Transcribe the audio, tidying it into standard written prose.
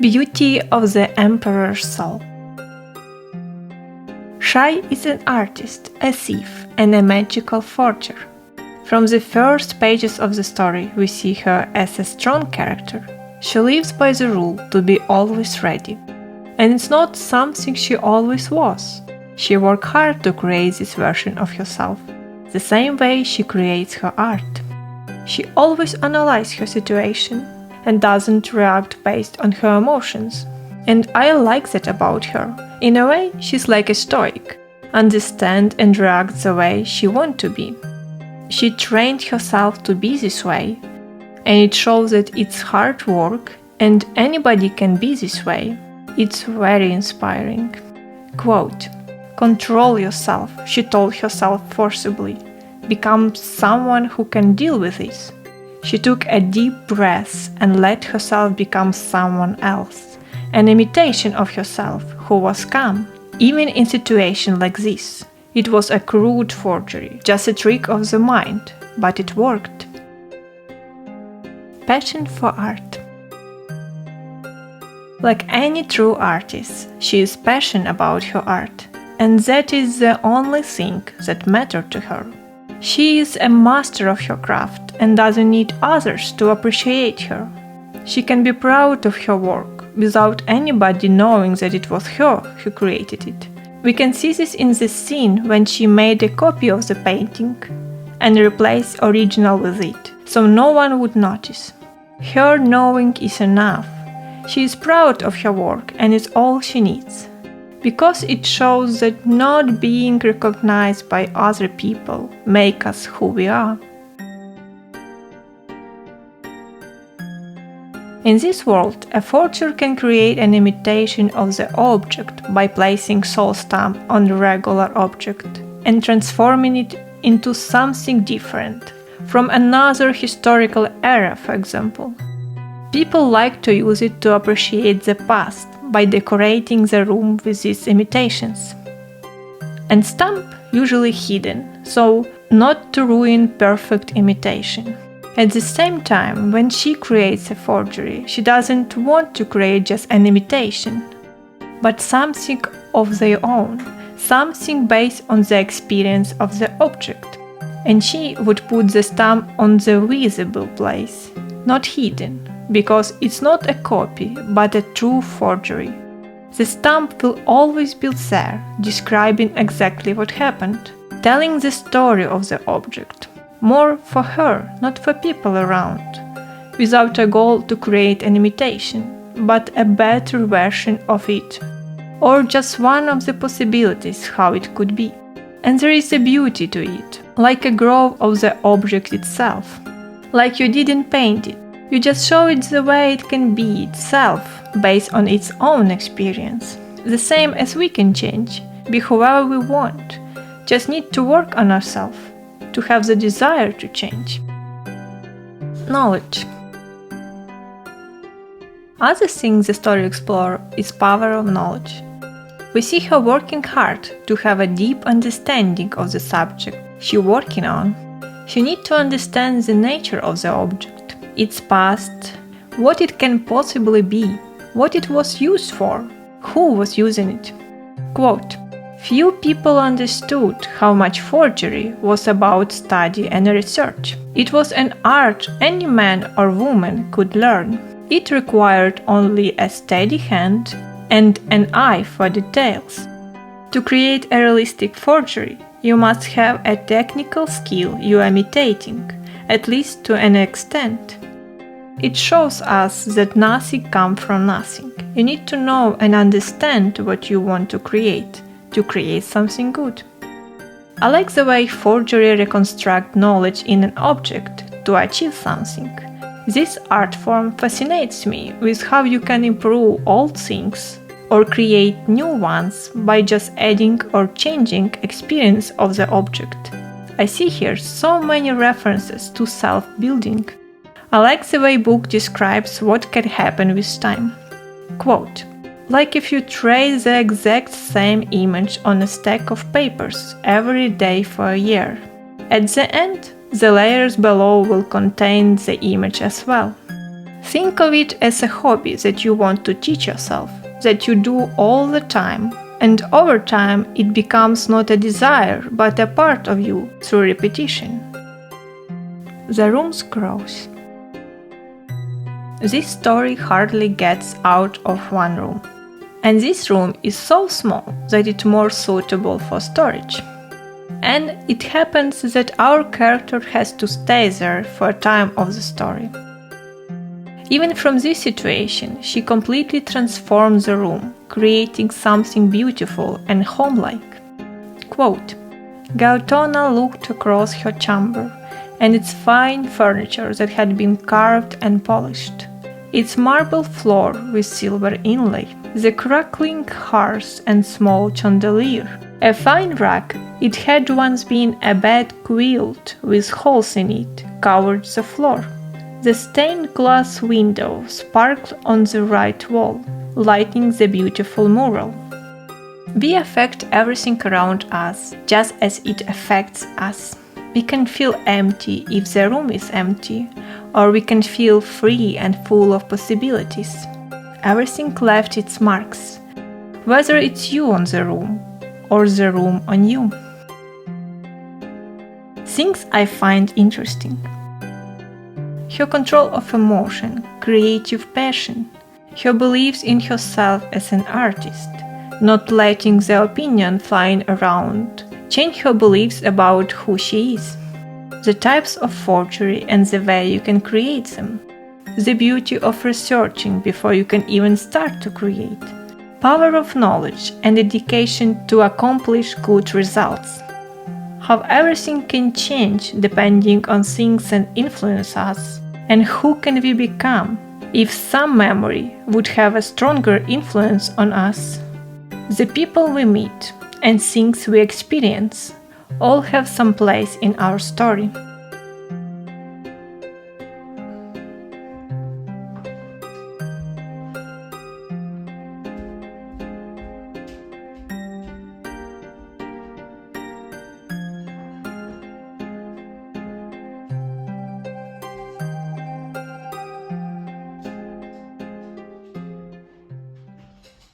Beauty of the Emperor's Soul. Shai is an artist, a thief, and a magical forger. From the first pages of the story, we see her as a strong character. She lives by the rule to be always ready. And it's not something she always was. She worked hard to create this version of herself, the same way she creates her art. She always analyzes her situation and doesn't react based on her emotions. And I like that about her. In a way, she's like a stoic, understand and react the way she wants to be. She trained herself to be this way, and it shows that it's hard work and anybody can be this way. It's very inspiring. Quote, "Control yourself," she told herself forcibly. "Become someone who can deal with this." She took a deep breath and let herself become someone else, an imitation of herself who was calm, even in situations like this. It was a crude forgery, just a trick of the mind, but it worked. Passion for art. Like any true artist, she is passionate about her art, and that is the only thing that matters to her. She is a master of her craft and doesn't need others to appreciate her. She can be proud of her work without anybody knowing that it was her who created it. We can see this in the scene when she made a copy of the painting and replaced original with it, so no one would notice. Her knowing is enough. She is proud of her work and it's all she needs, because it shows that not being recognized by other people makes us who we are. In this world, a forger can create an imitation of the object by placing soul stamp on the regular object and transforming it into something different, from another historical era, for example. People like to use it to appreciate the past by decorating the room with these imitations. And stamp usually hidden, so not to ruin perfect imitation. At the same time, when she creates a forgery, she doesn't want to create just an imitation, but something of their own, something based on the experience of the object. And she would put the stamp on the visible place, not hidden, because it's not a copy, but a true forgery. The stamp will always be there, describing exactly what happened, telling the story of the object. More for her, not for people around, without a goal to create an imitation, but a better version of it, or just one of the possibilities how it could be. And there is a beauty to it, like a growth of the object itself. Like you didn't paint it, you just show it the way it can be itself, based on its own experience. The same as we can change, be whoever we want, just need to work on ourselves, to have the desire to change. Knowledge. Other thing the story explores is power of knowledge. We see her working hard to have a deep understanding of the subject she's working on. She needs to understand the nature of the object, its past, what it can possibly be, what it was used for, who was using it. Quote, "Few people understood how much forgery was about study and research. It was an art any man or woman could learn. It required only a steady hand and an eye for details. To create a realistic forgery, you must have a technical skill you are imitating, at least to an extent. It shows us that nothing comes from nothing. You need to know and understand what you want to create something good." I like the way forgery reconstructs knowledge in an object to achieve something. This art form fascinates me with how you can improve old things or create new ones by just adding or changing experience of the object. I see here so many references to self-building. I like the way book describes what can happen with time. Quote, "Like if you trace the exact same image on a stack of papers every day for a year. At the end, the layers below will contain the image as well. Think of it as a hobby that you want to teach yourself, that you do all the time, and over time it becomes not a desire but a part of you through repetition. The room's growth. This story hardly gets out of one room, and this room is so small that it's more suitable for storage. And it happens that our character has to stay there for a time of the story. Even from this situation, she completely transforms the room, creating something beautiful and homelike. Quote, Gautona looked across her chamber and its fine furniture that had been carved and polished, its marble floor with silver inlay, the crackling hearth and small chandelier. A fine rug, it had once been a bed quilt with holes in it, covered the floor. The stained glass window sparkled on the right wall, lighting the beautiful mural. We affect everything around us just as it affects us. We can feel empty if the room is empty, or we can feel free and full of possibilities. Everything left its marks, whether it's you on the room or the room on you. Things I find interesting. Her control of emotion, creative passion, her beliefs in herself as an artist, not letting the opinion flying around change her beliefs about who she is, the types of forgery and the way you can create them, the beauty of researching before you can even start to create, power of knowledge and dedication to accomplish good results. How everything can change depending on things that influence us, and who can we become if some memory would have a stronger influence on us. The people we meet and things we experience all have some place in our story.